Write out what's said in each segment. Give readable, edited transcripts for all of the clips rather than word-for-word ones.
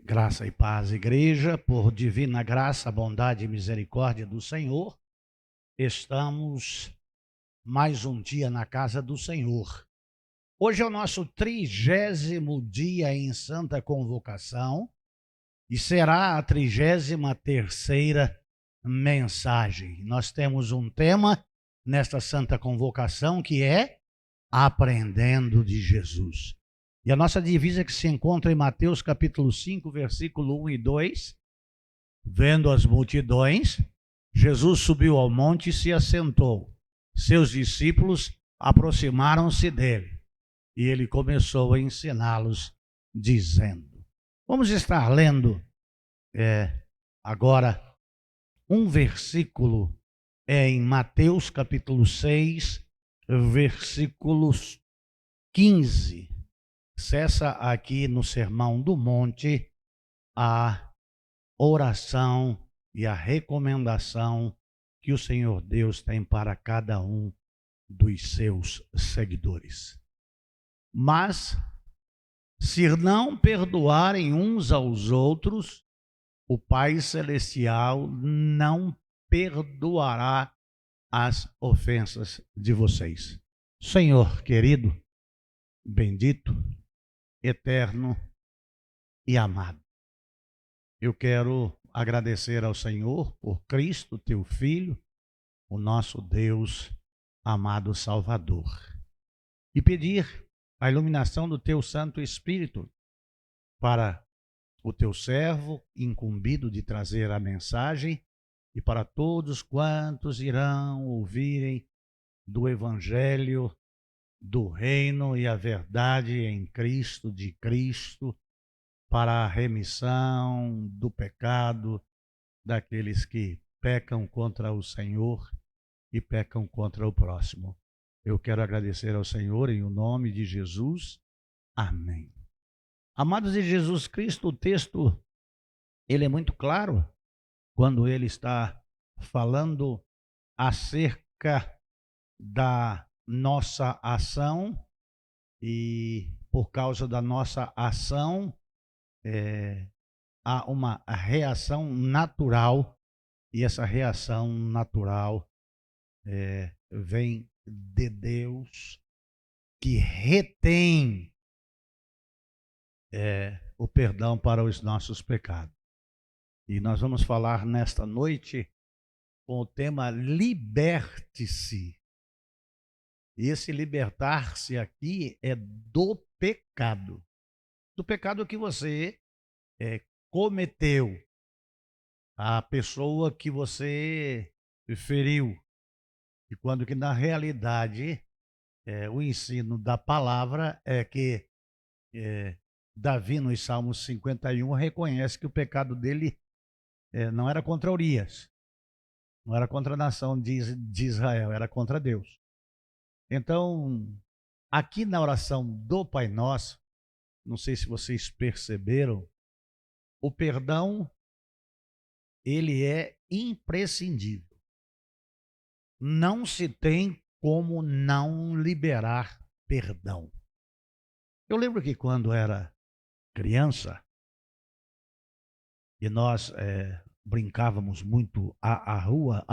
Graça e paz, igreja, por divina graça, bondade e misericórdia do Senhor, estamos mais um dia na casa do Senhor. Hoje é o nosso 30º dia em Santa Convocação e será a 33ª mensagem. Nós temos um tema nesta Santa Convocação que é Aprendendo de Jesus. E a nossa divisa que se encontra em Mateus capítulo 5, versículo 1 e 2. Vendo as multidões, Jesus subiu ao monte e se assentou. Seus discípulos aproximaram-se dele e ele começou a ensiná-los, dizendo. Vamos estar lendo agora um versículo em Mateus capítulo 6, versículos 15. Cessa aqui no Sermão do Monte a oração e a recomendação que o Senhor Deus tem para cada um dos seus seguidores. Mas, se não perdoarem uns aos outros, o Pai Celestial não perdoará as ofensas de vocês. Senhor querido, bendito, eterno e amado, eu quero agradecer ao Senhor por Cristo, teu Filho, o nosso Deus, amado Salvador, e pedir a iluminação do teu Santo Espírito para o teu servo, incumbido de trazer a mensagem, e para todos quantos irão ouvirem do Evangelho, do reino e a verdade em Cristo, de Cristo, para a remissão do pecado daqueles que pecam contra o Senhor e pecam contra o próximo. Eu quero agradecer ao Senhor em o nome de Jesus. Amém. Amados de Jesus Cristo, o texto ele é muito claro quando ele está falando acerca da nossa ação e por causa da nossa ação há uma reação natural e essa reação natural vem de Deus que retém o perdão para os nossos pecados. E nós vamos falar nesta noite com o tema liberte-se. E esse libertar-se aqui é do pecado. Do pecado que você cometeu. A pessoa que você feriu. E quando que na realidade o ensino da palavra é que Davi, nos Salmos 51, reconhece que o pecado dele não era contra Urias, não era contra a nação de Israel, era contra Deus. Então, aqui na oração do Pai Nosso, não sei se vocês perceberam, o perdão, ele é imprescindível. Não se tem como não liberar perdão. Eu lembro que quando era criança, e nós brincávamos muito a rua,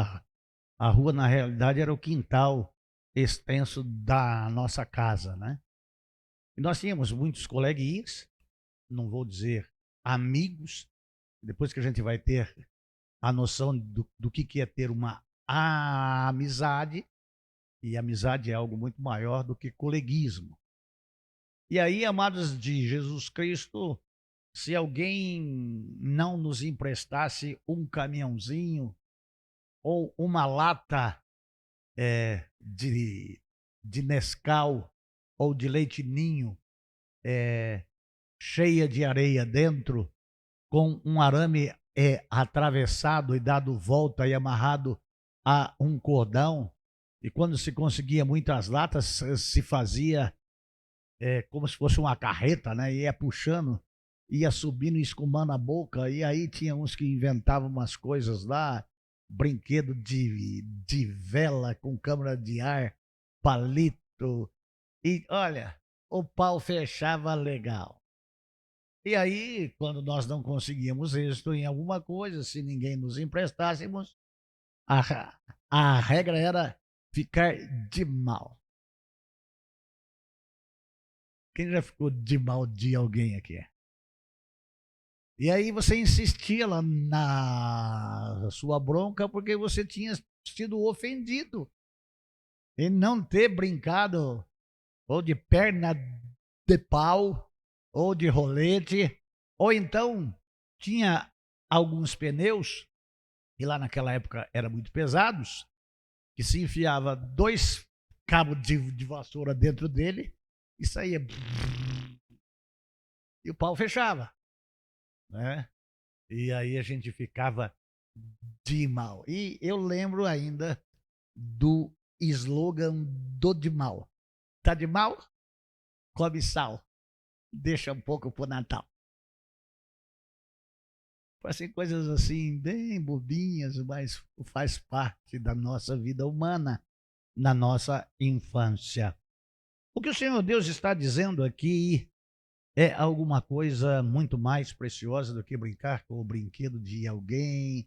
a rua na realidade era o quintal extenso da nossa casa, né? E nós tínhamos muitos coleguinhas, não vou dizer amigos, depois que a gente vai ter a noção do que é ter uma amizade, e amizade é algo muito maior do que coleguismo. E aí, amados de Jesus Cristo, se alguém não nos emprestasse um caminhãozinho ou uma lata de Nescau ou de leite ninho cheia de areia dentro, com um arame atravessado e dado volta e amarrado a um cordão, e quando se conseguia muitas latas, se fazia como se fosse uma carreta, né? Ia puxando, ia subindo e escumando a boca, e aí tinha uns que inventavam umas coisas lá, brinquedo de vela com câmara de ar, palito, e olha, o pau fechava legal. E aí, quando nós não conseguíamos êxito em alguma coisa, se ninguém nos emprestássemos, a, a regra era ficar de mal. Quem já ficou de mal de alguém aqui? E aí você insistia lá na sua bronca porque você tinha sido ofendido em não ter brincado ou de perna de pau ou de rolete, ou então tinha alguns pneus, e lá naquela época eram muito pesados, que se enfiava 2 cabos de vassoura dentro dele e saía e o pau fechava, né? E aí a gente ficava de mal. E eu lembro ainda do slogan do de mal. Tá de mal? Come sal. Deixa um pouco pro Natal. Assim, coisas assim, bem bobinhas, mas faz parte da nossa vida humana, na nossa infância. O que o Senhor Deus está dizendo aqui é alguma coisa muito mais preciosa do que brincar com o brinquedo de alguém,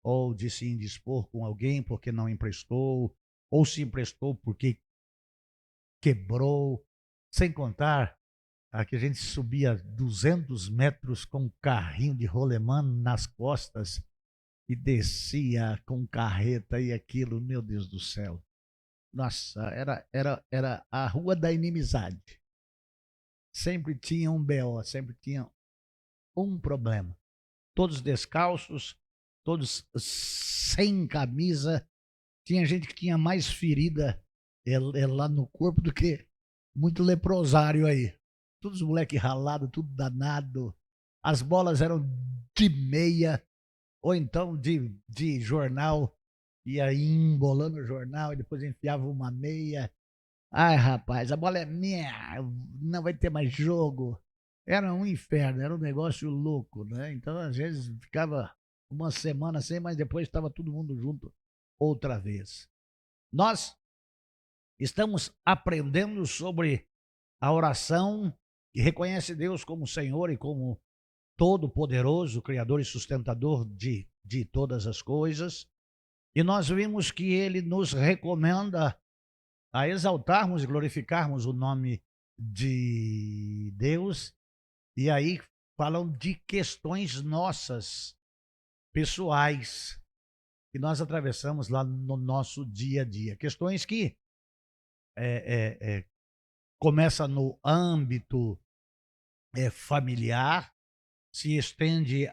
ou de se indispor com alguém porque não emprestou, ou se emprestou porque quebrou, sem contar que a gente subia 200 metros com um carrinho de rolemã nas costas e descia com carreta e aquilo, meu Deus do céu. Nossa, era a rua da inimizade. Sempre tinha um BO, sempre tinha um problema. Todos descalços, todos sem camisa. Tinha gente que tinha mais ferida lá no corpo do que muito leprosário aí. Todos os moleques ralados, tudo danado. As bolas eram de meia, ou então de jornal. E aí embolando o jornal e depois enfiava uma meia. Ai, rapaz, a bola é minha, não vai ter mais jogo. Era um inferno, era um negócio louco, né? Então, às vezes, ficava uma semana sem, mas depois estava todo mundo junto outra vez. Nós estamos aprendendo sobre a oração que reconhece Deus como Senhor e como Todo-Poderoso, Criador e Sustentador de todas as coisas. E nós vimos que ele nos recomenda a exaltarmos e glorificarmos o nome de Deus. E aí falam de questões nossas, pessoais, que nós atravessamos lá no nosso dia a dia. Questões que começa no âmbito familiar, se estende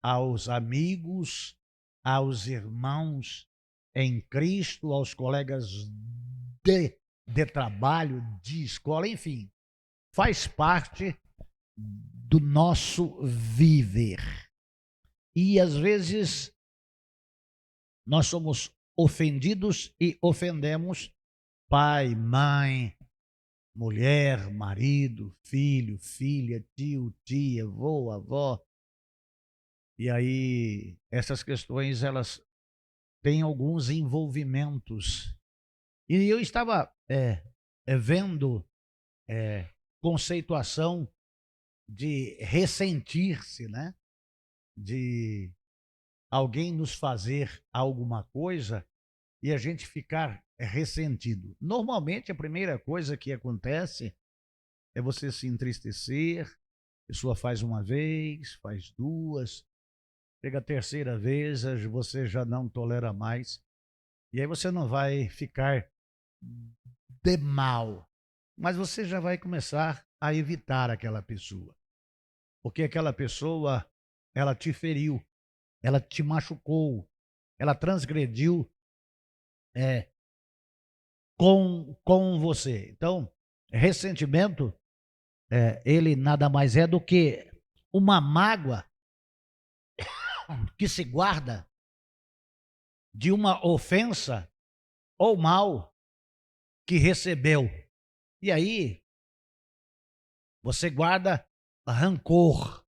aos amigos, aos irmãos em Cristo, aos colegas de trabalho, de escola, enfim, faz parte do nosso viver. E às vezes nós somos ofendidos e ofendemos pai, mãe, mulher, marido, filho, filha, tio, tia, avô, avó. E aí essas questões elas têm alguns envolvimentos. E eu estava vendo conceituação de ressentir-se, né? De alguém nos fazer alguma coisa e a gente ficar ressentido. Normalmente a primeira coisa que acontece é você se entristecer, a pessoa faz uma vez, faz duas, chega a terceira vez, você já não tolera mais, e aí você não vai ficar de mal, mas você já vai começar a evitar aquela pessoa, porque aquela pessoa, ela te feriu, ela te machucou, ela transgrediu é, com você. Então, ressentimento, ele nada mais é do que uma mágoa que se guarda de uma ofensa ou mal que recebeu. E aí, você guarda rancor,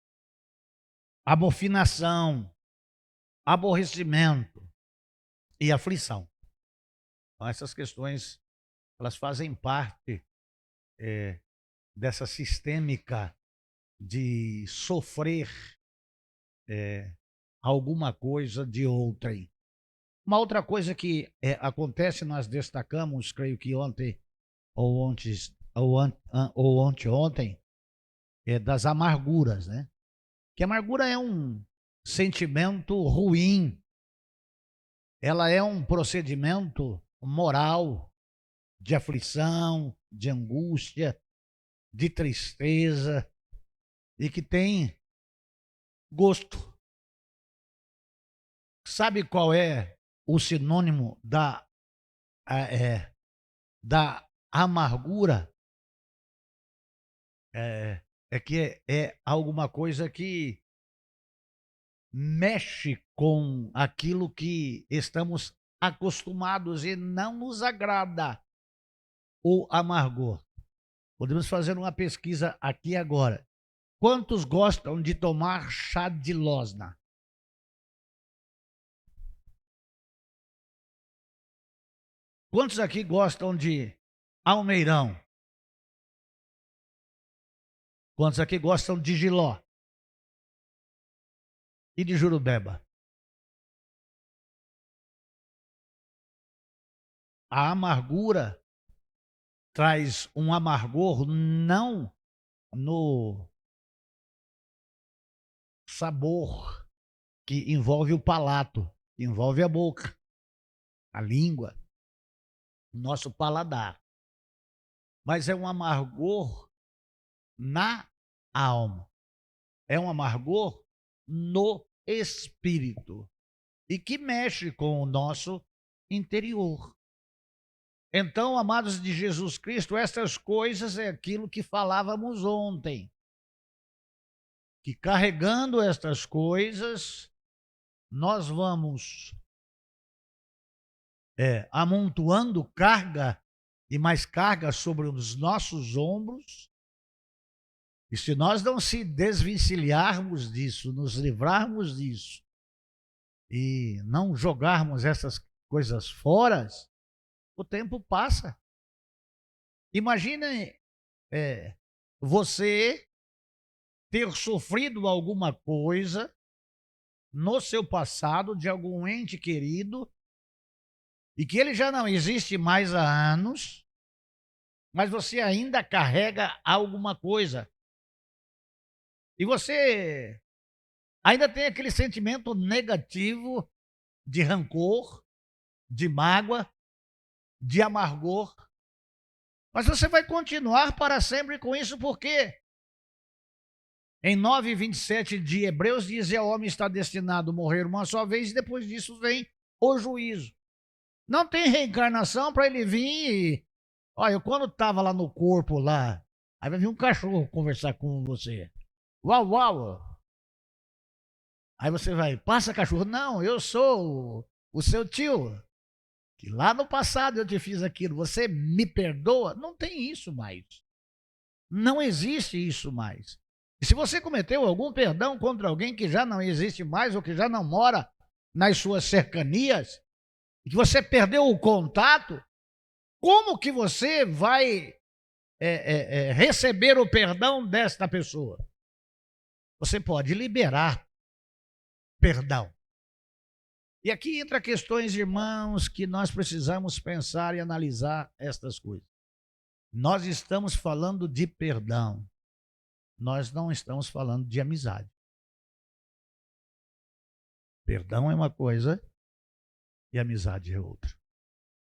abofinação, aborrecimento e aflição. Então, essas questões, elas fazem parte dessa sistêmica de sofrer alguma coisa de outrem. Uma outra coisa que acontece, nós destacamos, creio que ontem ou anteontem, é das amarguras, né? Que a amargura é um sentimento ruim, ela é um procedimento moral de aflição, de angústia, de tristeza e que tem gosto. Sabe qual é o sinônimo da amargura? É que é alguma coisa que mexe com aquilo que estamos acostumados e não nos agrada, o amargor. Podemos fazer uma pesquisa aqui agora. Quantos gostam de tomar chá de losna? Quantos aqui gostam de almeirão? Quantos aqui gostam de jiló? E de jurubeba? A amargura traz um amargor não no sabor que envolve o palato, que envolve a boca, a língua, o nosso paladar. Mas é um amargor na alma. É um amargor no espírito e que mexe com o nosso interior. Então, amados de Jesus Cristo, essas coisas é aquilo que falávamos ontem. Que carregando estas coisas, nós vamos amontoando carga e mais carga sobre os nossos ombros. E se nós não se desvencilharmos disso, nos livrarmos disso e não jogarmos essas coisas fora, o tempo passa. Imagine você ter sofrido alguma coisa no seu passado de algum ente querido e que ele já não existe mais há anos, mas você ainda carrega alguma coisa. E você ainda tem aquele sentimento negativo de rancor, de mágoa, de amargor. Mas você vai continuar para sempre com isso, porque em 9:27 de Hebreus diz: o homem está destinado a morrer uma só vez e depois disso vem o juízo. Não tem reencarnação para ele vir e... Olha, eu quando estava lá no corpo lá, aí vai vir um cachorro conversar com você. Uau, uau. Aí você vai, passa cachorro. Não, eu sou o seu tio, que lá no passado eu te fiz aquilo. Você me perdoa? Não tem isso mais. Não existe isso mais. E se você cometeu algum perdão contra alguém que já não existe mais ou que já não mora nas suas cercanias, e que você perdeu o contato, como que você vai receber o perdão desta pessoa? Você pode liberar perdão. E aqui entra questões, irmãos, que nós precisamos pensar e analisar estas coisas. Nós estamos falando de perdão. Nós não estamos falando de amizade. Perdão é uma coisa e amizade é outra.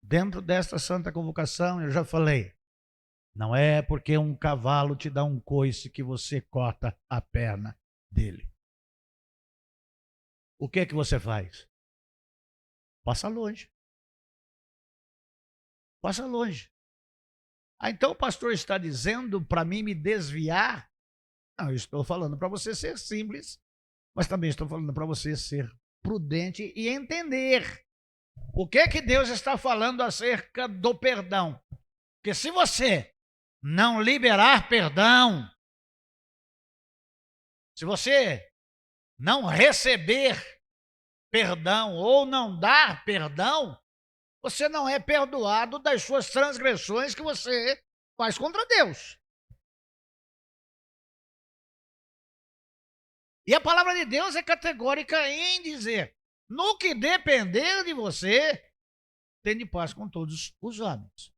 Dentro desta santa convocação, eu já falei, não é porque um cavalo te dá um coice que você corta a perna dele. O que é que você faz? Passa longe. Passa longe. Ah, então o pastor está dizendo para mim me desviar? Não, eu estou falando para você ser simples, mas também estou falando para você ser prudente e entender o que é que Deus está falando acerca do perdão. Porque se você não liberar perdão, se você não receber perdão ou não dar perdão, você não é perdoado das suas transgressões que você faz contra Deus. E a palavra de Deus é categórica em dizer: no que depender de você, tende paz com todos os homens.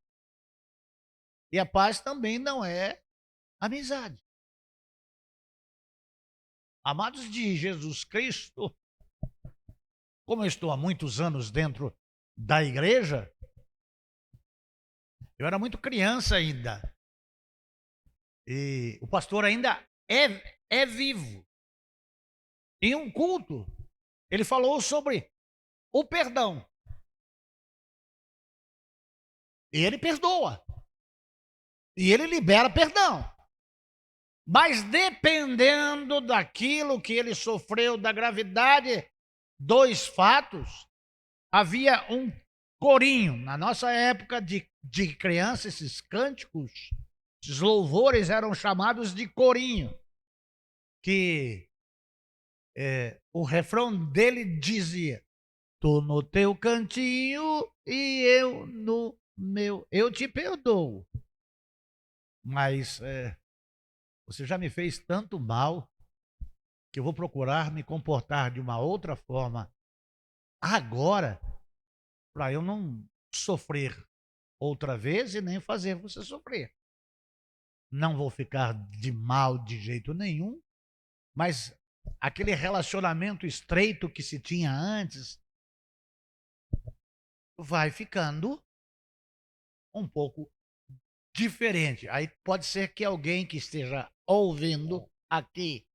E a paz também não é amizade. Amados de Jesus Cristo, como eu estou há muitos anos dentro da igreja, eu era muito criança ainda. E o pastor ainda é vivo. Em um culto, ele falou sobre o perdão. E ele perdoa. E ele libera perdão. Mas dependendo daquilo que ele sofreu, da gravidade dos fatos, havia um corinho. Na nossa época de criança, esses cânticos, esses louvores eram chamados de corinho. Que o refrão dele dizia: tô no teu cantinho e eu no meu. Eu te perdoo. Mas você já me fez tanto mal que eu vou procurar me comportar de uma outra forma agora, para eu não sofrer outra vez e nem fazer você sofrer. Não vou ficar de mal de jeito nenhum, mas aquele relacionamento estreito que se tinha antes vai ficando um pouco diferente. Aí pode ser que alguém que esteja ouvindo aqui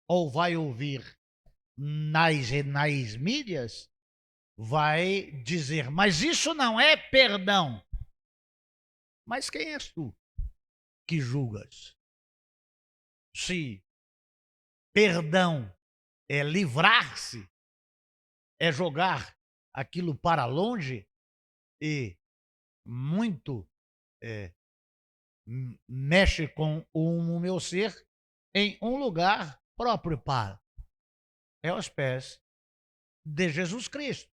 ou vai ouvir nas mídias vai dizer: mas isso não é perdão. Mas quem és tu que julgas? Se perdão é livrar-se, é jogar aquilo para longe, e muito mexe com o meu ser em um lugar próprio para. É aos pés de Jesus Cristo.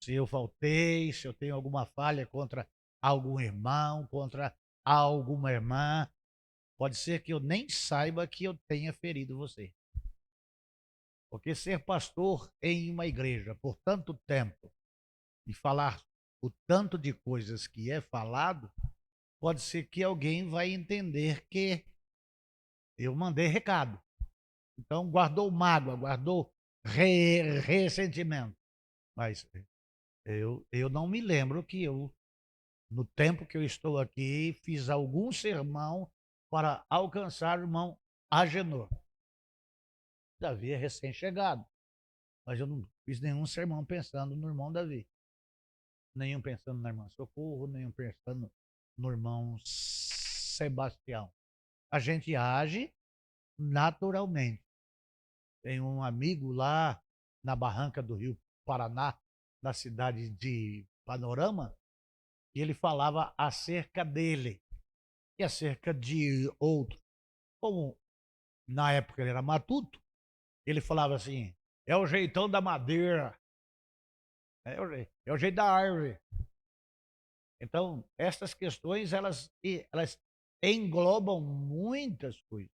Se eu faltei, se eu tenho alguma falha contra algum irmão, contra alguma irmã, pode ser que eu nem saiba que eu tenha ferido você. Porque ser pastor em uma igreja por tanto tempo e falar o tanto de coisas que é falado, pode ser que alguém vai entender que eu mandei recado. Então guardou mágoa, guardou ressentimento. Mas eu não me lembro que eu, no tempo que eu estou aqui, fiz algum sermão para alcançar o irmão Agenor. Davi é recém-chegado, mas eu não fiz nenhum sermão pensando no irmão Davi. Nenhum pensando na irmã Socorro, nenhum pensando no irmão Sebastião. A gente age naturalmente. Tem um amigo lá na barranca do Rio Paraná, na cidade de Panorama, e ele falava acerca dele e acerca de outro. Como na época ele era matuto, ele falava assim: é o jeitão da madeira, é o jeito da árvore. Então, essas questões, elas englobam muitas coisas.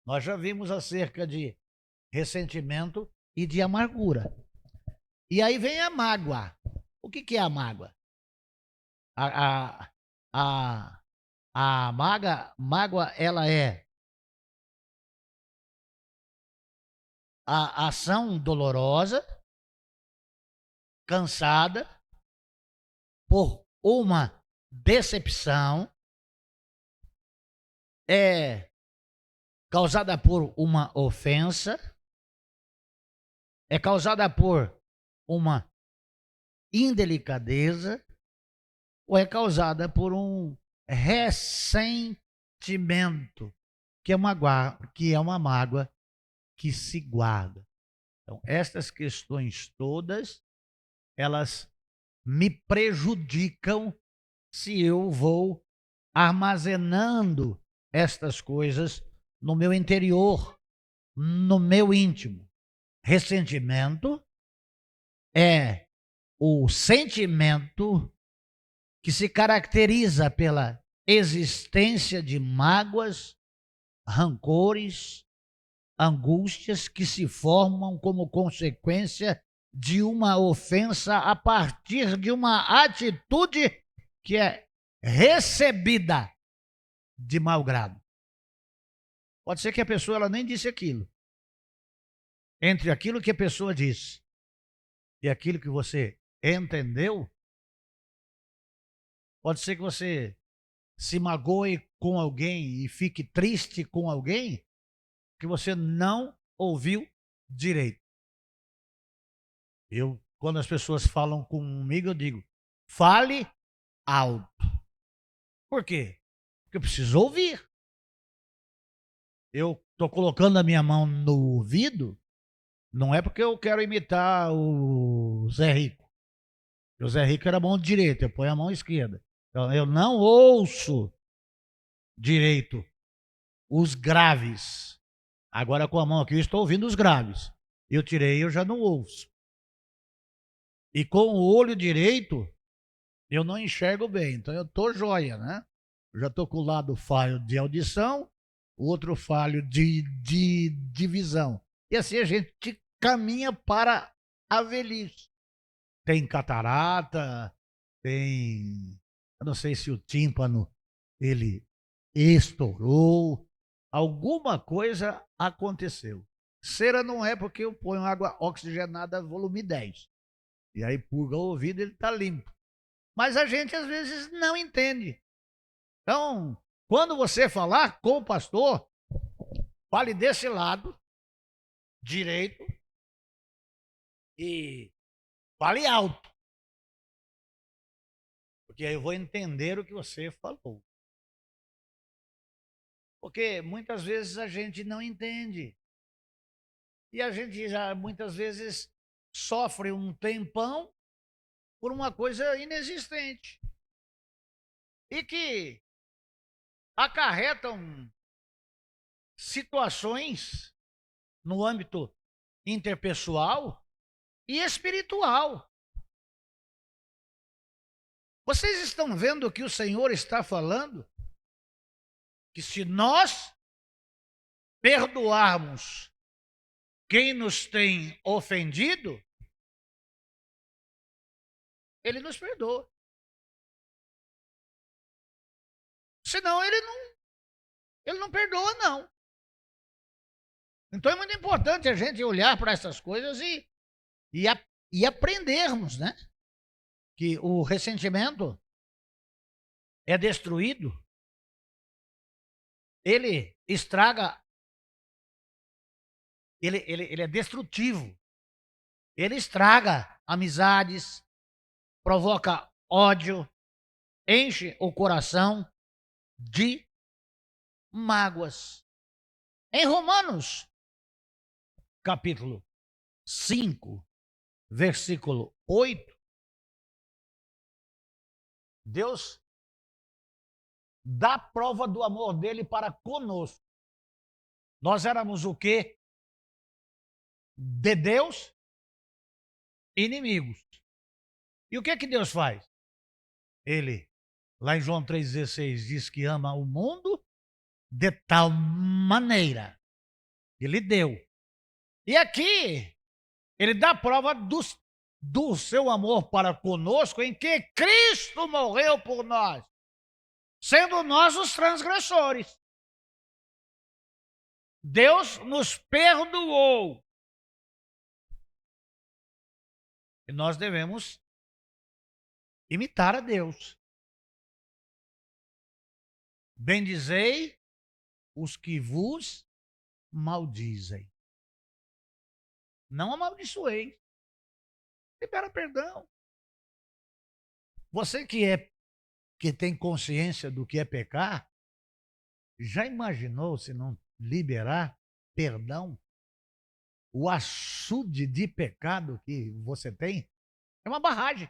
Nós já vimos acerca de ressentimento e de amargura. E aí vem a mágoa. O que é a mágoa? A, a, a mágoa, ela é a ação dolorosa, cansada, por uma decepção, é causada por uma ofensa, é causada por uma indelicadeza, ou é causada por um ressentimento, que é uma mágoa que se guarda. Então, estas questões todas, elas me prejudicam se eu vou armazenando estas coisas no meu interior, no meu íntimo. Ressentimento é o sentimento que se caracteriza pela existência de mágoas, rancores, angústias que se formam como consequência de uma ofensa a partir de uma atitude que é recebida de mau grado. Pode ser que a pessoa ela nem disse aquilo. Entre aquilo que a pessoa disse e aquilo que você entendeu, pode ser que você se magoe com alguém e fique triste com alguém que você não ouviu direito. Quando as pessoas falam comigo, eu digo, fale alto. Por quê? Porque eu preciso ouvir. Eu estou colocando a minha mão no ouvido, não é porque eu quero imitar o Zé Rico. O Zé Rico era mão direita, eu ponho a mão esquerda. Então, eu não ouço direito os graves. Agora com a mão aqui eu estou ouvindo os graves. Eu tirei, eu já não ouço. E com o olho direito, eu não enxergo bem. Então eu estou joia, né? Eu já estou com o lado falho de audição, o outro falho de visão. E assim a gente caminha para a velhice. Tem catarata, tem... Eu não sei se o tímpano, ele estourou. Alguma coisa aconteceu. Cera não é porque eu ponho água oxigenada volume 10. E aí purga o ouvido e ele está limpo. Mas a gente às vezes não entende. Então, quando você falar com o pastor, fale desse lado direito e fale alto. Porque aí eu vou entender o que você falou. Porque muitas vezes a gente não entende. E a gente já muitas vezes sofre um tempão por uma coisa inexistente. E que acarretam situações no âmbito interpessoal e espiritual. Vocês estão vendo o que o Senhor está falando? Que se nós perdoarmos quem nos tem ofendido, Ele nos perdoa. Senão ele não perdoa, não. Então é muito importante a gente olhar para essas coisas e aprendermos, né? Que o ressentimento é destruído, ele estraga, ele é destrutivo, ele estraga amizades, provoca ódio, enche o coração de mágoas. Em Romanos, capítulo 5, versículo 8, Deus dá prova do amor dele para conosco. Nós éramos o quê? De Deus, inimigos. E o que que Deus faz? Ele, lá em João 3,16, diz que ama o mundo de tal maneira. Ele deu. E aqui, ele dá prova do seu amor para conosco, em que Cristo morreu por nós, sendo nós os transgressores. Deus nos perdoou. E nós devemos imitar a Deus. Bendizei os que vos maldizem. Não amaldiçoei. Libera perdão. Você que tem consciência do que é pecar, já imaginou se não liberar perdão? O açude de pecado que você tem é uma barragem.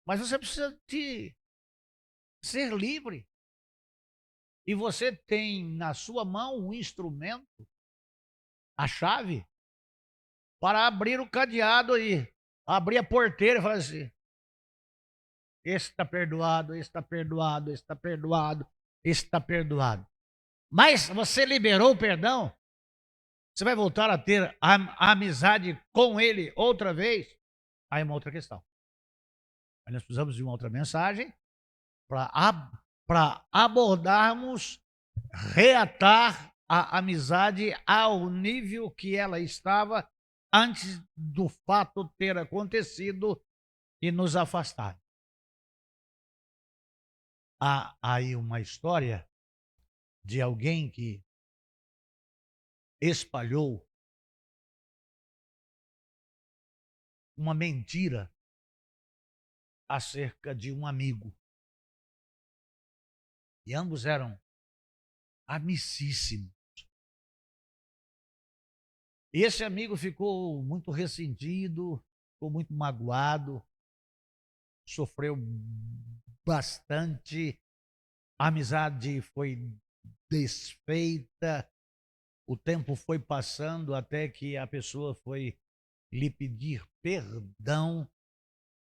Mas você precisa ser livre. E você tem na sua mão um instrumento, a chave, para abrir o cadeado e abrir a porteira e falar assim: esse está perdoado, esse está perdoado, esse está perdoado, esse está perdoado. Mas você liberou o perdão? Você vai voltar a ter a amizade com ele outra vez? Aí é uma outra questão. Aí nós precisamos de uma outra mensagem para abordarmos, reatar a amizade ao nível que ela estava antes do fato ter acontecido e nos afastar. Há aí uma história de alguém que espalhou uma mentira acerca de um amigo. E ambos eram amicíssimos. Esse amigo ficou muito ressentido, ficou muito magoado, sofreu bastante, a amizade foi desfeita, o tempo foi passando até que a pessoa foi lhe pedir perdão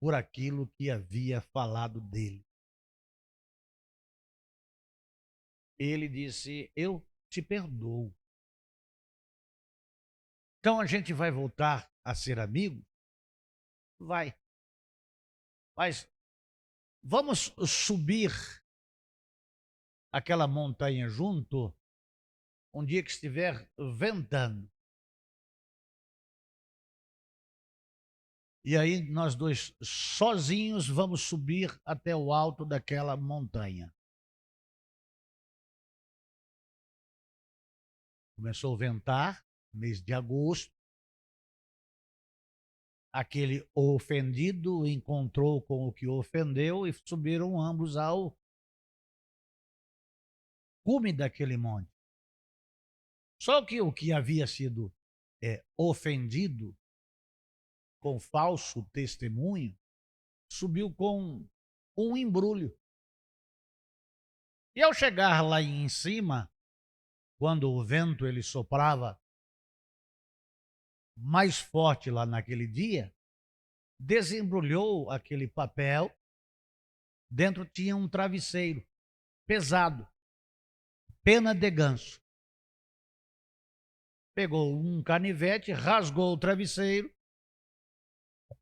por aquilo que havia falado dele. Ele disse: Eu te perdoo. Então a gente vai voltar a ser amigo? Vai. Mas vamos subir aquela montanha junto um dia que estiver ventando. E aí nós dois sozinhos vamos subir até o alto daquela montanha. Começou a ventar, mês de agosto. Aquele ofendido encontrou com o que ofendeu e subiram ambos ao cume daquele monte. Só que o que havia sido ofendido com falso testemunho subiu com um embrulho. E ao chegar lá em cima, quando o vento ele soprava mais forte lá naquele dia, desembrulhou aquele papel, dentro tinha um travesseiro pesado, pena de ganso. Pegou um canivete, rasgou o travesseiro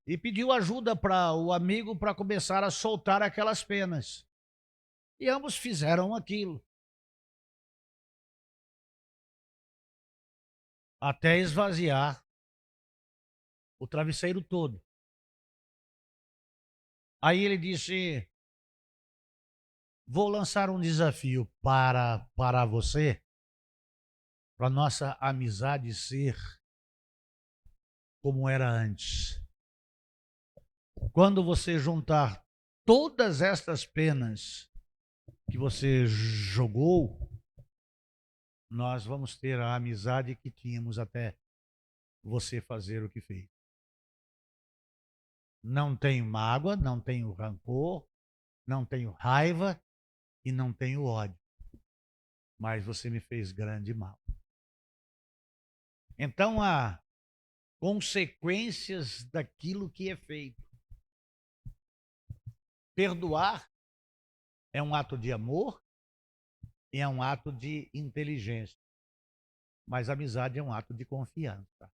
e pediu ajuda para o amigo para começar a soltar aquelas penas. E ambos fizeram aquilo, até esvaziar o travesseiro todo. Aí ele disse: Vou lançar um desafio para você, para nossa amizade ser como era antes. Quando você juntar todas estas penas que você jogou, nós vamos ter a amizade que tínhamos até você fazer o que fez. Não tenho mágoa, não tenho rancor, não tenho raiva e não tenho ódio. Mas você me fez grande mal. Então há consequências daquilo que é feito. Perdoar é um ato de amor e é um ato de inteligência. Mas a amizade é um ato de confiança.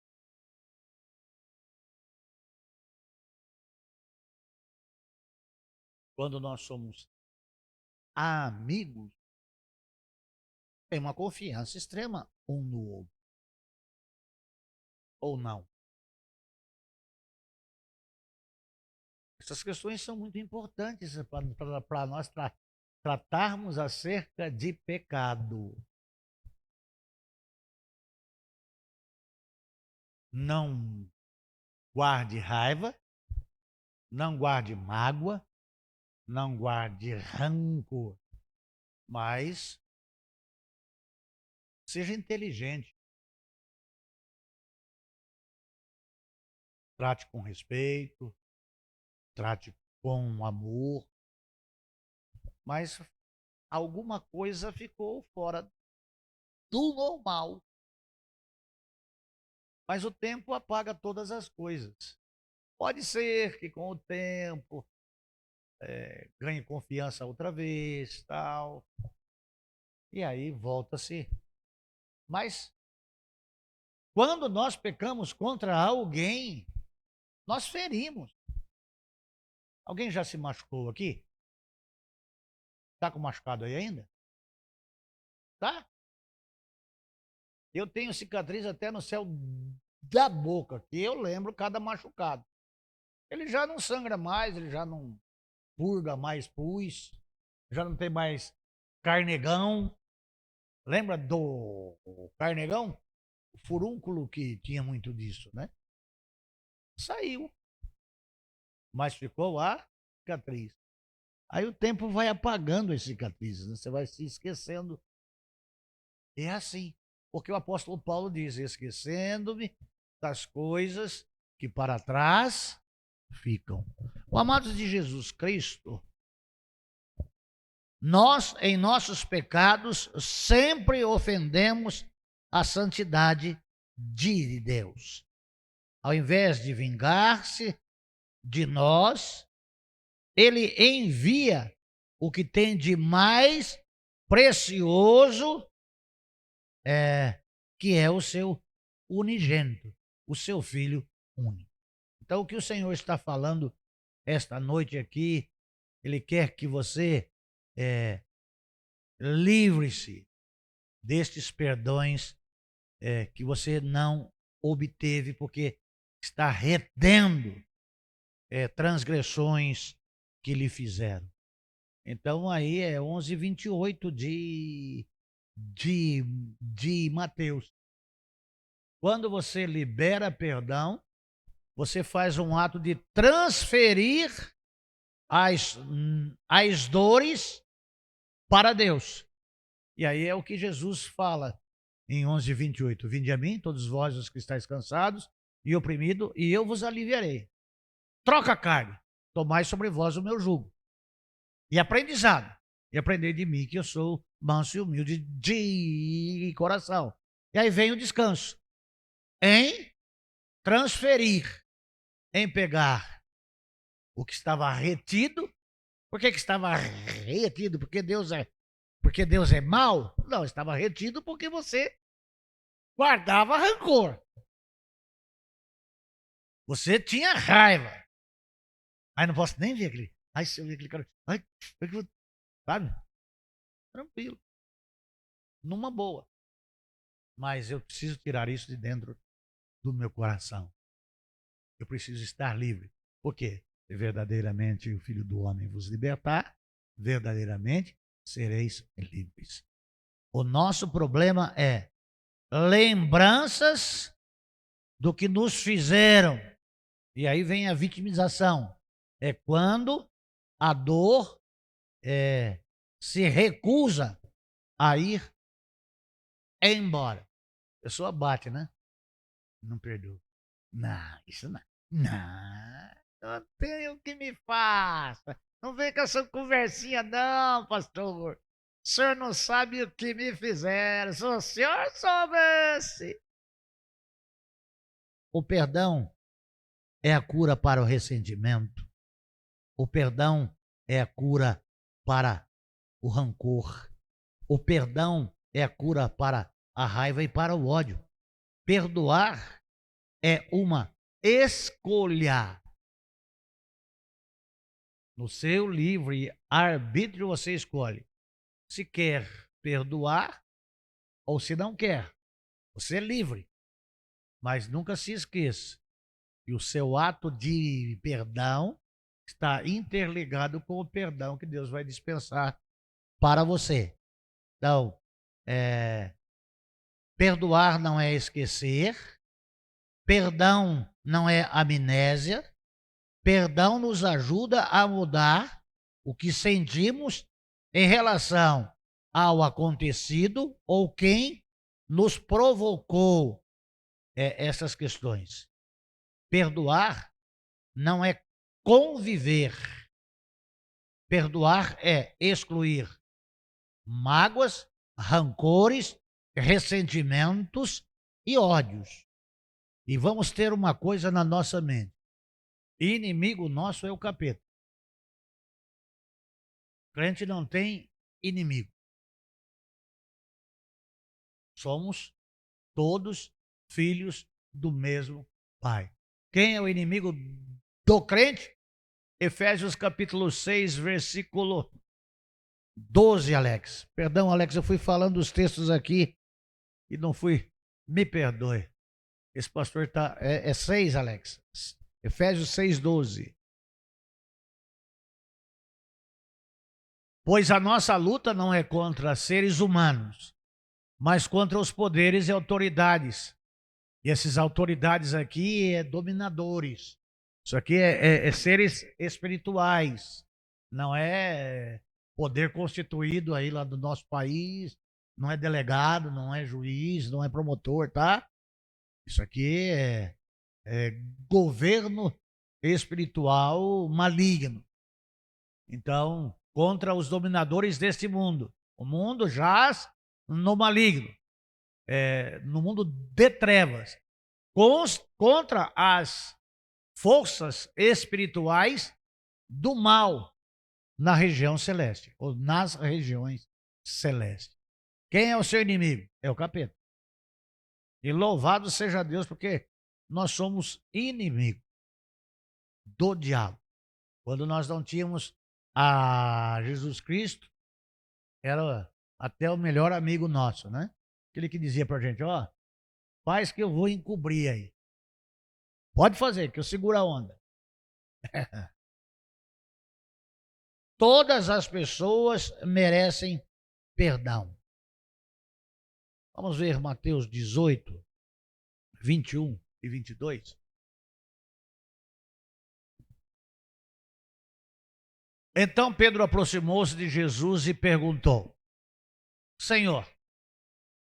Quando nós somos amigos, tem uma confiança extrema um no outro. Ou não? Essas questões são muito importantes para nós tratarmos acerca de pecado. Não guarde raiva, não guarde mágoa, não guarde rancor, mas seja inteligente. Trate com respeito, trate com amor, mas alguma coisa ficou fora do normal. Mas o tempo apaga todas as coisas. Pode ser que com o tempo ganhe confiança outra vez, tal. E aí volta-se. Mas quando nós pecamos contra alguém, nós ferimos. Alguém já se machucou aqui? Está com machucado aí ainda? Tá? Eu tenho cicatriz até no céu da boca, que eu lembro cada machucado. Ele já não sangra mais, ele já não purga mais pus, já não tem mais carnegão. Lembra do carnegão? O furúnculo que tinha muito disso, né? Saiu, mas ficou a cicatriz. Aí o tempo vai apagando as cicatrizes, né? Você vai se esquecendo. É assim, porque o apóstolo Paulo diz: esquecendo-me das coisas que para trás ficam. O amados de Jesus Cristo, nós, em nossos pecados, sempre ofendemos a santidade de Deus. Ao invés de vingar-se de nós, ele envia o que tem de mais precioso, que é o seu unigênito, o seu filho único. Então, o que o Senhor está falando esta noite aqui, ele quer que você livre-se destes perdões que você não obteve, porque está retendo transgressões que lhe fizeram. Então, aí é 11:28 de Mateus. Quando você libera perdão, você faz um ato de transferir as dores para Deus. E aí é o que Jesus fala em 11:28. Vinde a mim, todos vós os que estáis cansados e oprimidos, e eu vos aliviarei. Troca a carne, tomai sobre vós o meu jugo. E aprendizado. E aprendei de mim, que eu sou manso e humilde de coração. E aí vem o descanso. Em transferir, em pegar o que estava retido. Por que estava retido? Porque Deus é mau? Não, estava retido porque você guardava rancor. Você tinha raiva. Aí não posso nem ver aquele. Ai, se eu ver aquele cara. Ai, sabe? Tranquilo. Numa boa. Mas eu preciso tirar isso de dentro do meu coração. Eu preciso estar livre. Por quê? Se verdadeiramente o Filho do Homem vos libertar, verdadeiramente sereis livres. O nosso problema é lembranças do que nos fizeram. E aí vem a vitimização. É quando a dor se recusa a ir embora. A pessoa bate, né? Não perdoa. Não, isso não. Não, eu tenho que me faça. Não vem com essa conversinha, não, pastor. O senhor não sabe o que me fizeram. Se o senhor soubesse. O perdão é a cura para o ressentimento. O perdão é a cura para o rancor. O perdão é a cura para a raiva e para o ódio. Perdoar é uma escolha. No seu livre arbítrio você escolhe se quer perdoar ou se não quer. Você é livre. Mas nunca se esqueça que o seu ato de perdão está interligado com o perdão que Deus vai dispensar para você. Então, perdoar não é esquecer, perdão não é amnésia, perdão nos ajuda a mudar o que sentimos em relação ao acontecido ou quem nos provocou essas questões. Perdoar não é conviver. Perdoar é excluir mágoas, rancores, ressentimentos e ódios. E vamos ter uma coisa na nossa mente: inimigo nosso é o capeta. O crente não tem inimigo. Somos todos filhos do mesmo Pai. Quem é o inimigo do crente? Efésios capítulo 6, versículo 12, Alex. Perdão, Alex, eu fui falando os textos aqui e não fui. Me perdoe. Esse pastor está. É 6, Alex. Efésios 6, 12. Pois a nossa luta não é contra seres humanos, mas contra os poderes e autoridades. E essas autoridades aqui é dominadores. Isso aqui é seres espirituais. Não é poder constituído aí lá do nosso país. Não é delegado, não é juiz, não é promotor, tá? Isso aqui é governo espiritual maligno. Então, contra os dominadores deste mundo. O mundo jaz no maligno, no mundo de trevas. Contra as forças espirituais do mal na região celeste, ou nas regiões celestes. Quem é o seu inimigo? É o capeta. E louvado seja Deus, porque nós somos inimigos do diabo. Quando nós não tínhamos a Jesus Cristo, era até o melhor amigo nosso, né? Aquele que dizia pra gente, ó, faz que eu vou encobrir aí. Pode fazer, que eu seguro a onda. Todas as pessoas merecem perdão. Vamos ver Mateus 18, 21 e 22. Então Pedro aproximou-se de Jesus e perguntou: Senhor,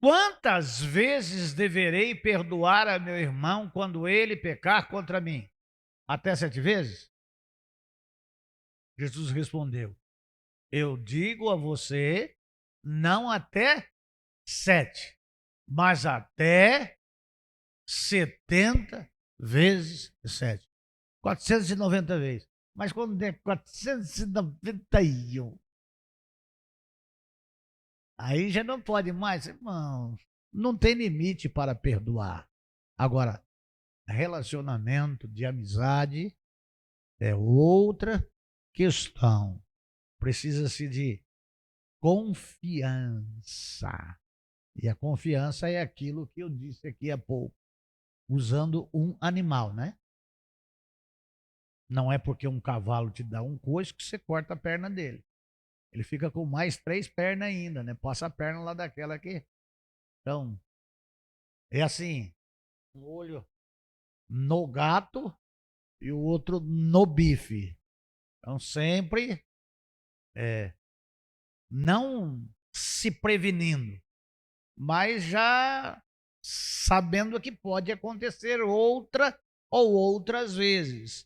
quantas vezes deverei perdoar a meu irmão quando ele pecar contra mim? Até 7 vezes? Jesus respondeu: Eu digo a você, não até 7, mas até 70 vezes 7. 490 vezes. Mas quando der 491, aí já não pode mais, irmão. Não tem limite para perdoar. Agora, relacionamento de amizade é outra questão. Precisa-se de confiança. E a confiança é aquilo que eu disse aqui há pouco, usando um animal, né? Não é porque um cavalo te dá um coice que você corta a perna dele. Ele fica com mais 3 pernas ainda, né? Passa a perna lá daquela aqui. Então, é assim, um olho no gato e o outro no bife. Então, sempre não se prevenindo, mas já sabendo que pode acontecer outra ou outras vezes.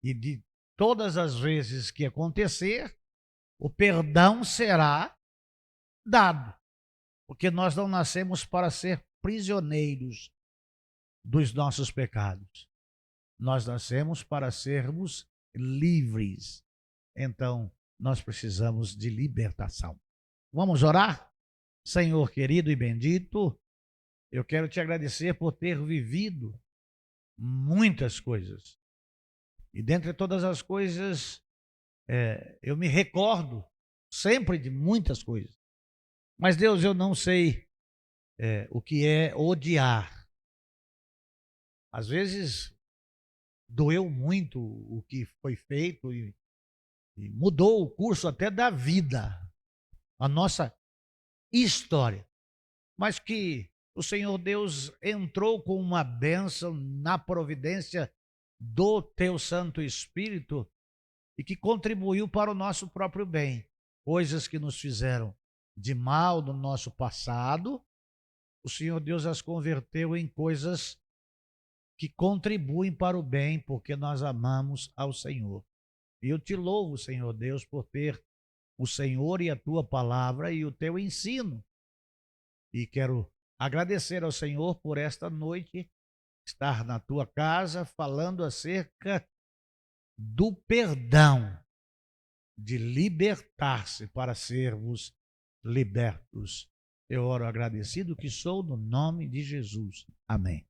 E de todas as vezes que acontecer, o perdão será dado, porque nós não nascemos para ser prisioneiros dos nossos pecados. Nós nascemos para sermos livres. Então, nós precisamos de libertação. Vamos orar? Senhor querido e bendito, eu quero te agradecer por ter vivido muitas coisas. E dentre todas as coisas, eu me recordo sempre de muitas coisas. Mas, Deus, eu não sei o que é odiar. Às vezes, doeu muito o que foi feito e mudou o curso até da vida, a nossa história. Mas que o Senhor Deus entrou com uma bênção na providência do teu Santo Espírito e que contribuiu para o nosso próprio bem. Coisas que nos fizeram de mal no nosso passado, o Senhor Deus as converteu em coisas que contribuem para o bem, porque nós amamos ao Senhor. E eu te louvo, Senhor Deus, por ter o Senhor e a tua palavra e o teu ensino. E quero agradecer ao Senhor por esta noite estar na tua casa falando acerca do perdão, de libertar-se para sermos libertos. Eu oro agradecido que sou no nome de Jesus. Amém.